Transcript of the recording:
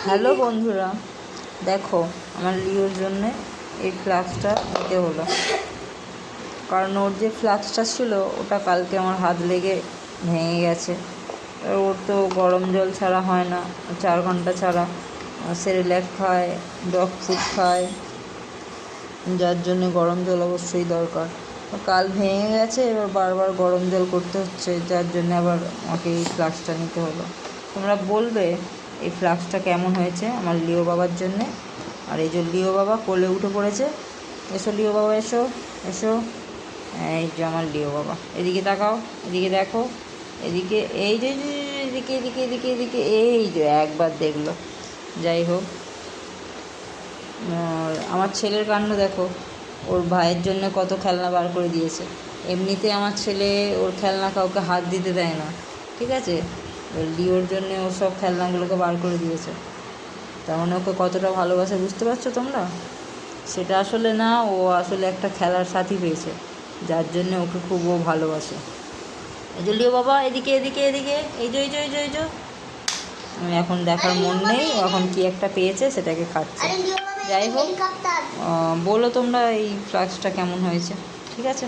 Hello বন্ধুরা, দেখো আমার লিওর জন্যে এই ফ্লাক্সটা নিতে হলো, কারণ ওর যে ফ্লাক্সটা ছিল ওটা কালকে আমার হাত লেগে ভেঙে গেছে। ওর তো গরম জল ছাড়া হয় না, 4 ঘন্টা ছাড়া সেরেল্যাক খায়, ডগ ফুড খায়, যার জন্যে গরম জল অবশ্যই দরকার। কাল ভেঙে গেছে, এবার বারবার গরম জল করতে হচ্ছে, যার জন্য আবার আমাকে এই ফ্লাক্সটা নিতে হলো। তোমরা বলবে এই ফ্লাক্সটা কেমন হয়েছে আমার লিও বাবার জন্যে। আর এই যে লিও বাবা কোলে উঠে পড়েছে, এসো লিও বাবা, এসো এসো। এই যে আমার লিও বাবা, এদিকে তাকাও, এদিকে দেখো, এদিকে, এই যে এদিকে এদিকে এদিকে এদিকে, এই যে একবার দেখলো। যাই হোক, আমার ছেলের কাণ্ড দেখো, ওর ভাইয়ের জন্য কত খেলনা বার করে দিয়েছে। এমনিতে আমার ছেলে ওর খেলনা কাউকে হাত দিতে দেয় না, ঠিক আছে, লিওর জন্য ও সব খেলনাগুলোকে বার করে দিয়েছে। তার মানে ওকে কতটা ভালোবাসে বুঝতে পারছো তোমরা? সেটা আসলে না, ও আসলে একটা খেলার সাথী পেয়েছে, যার জন্য ওকে খুব ও ভালোবাসে। এই যে লিও বাবা, এদিকে এদিকে এদিকে, এই যে এই যে এই যে এই যে, এখন দেখার মন নেই, ও এখন কি একটা পেয়েছে সেটাকে খাচ্ছে। যাই হোক, বলো তোমরা এই ফ্লাক্সটা কেমন হয়েছে, ঠিক আছে?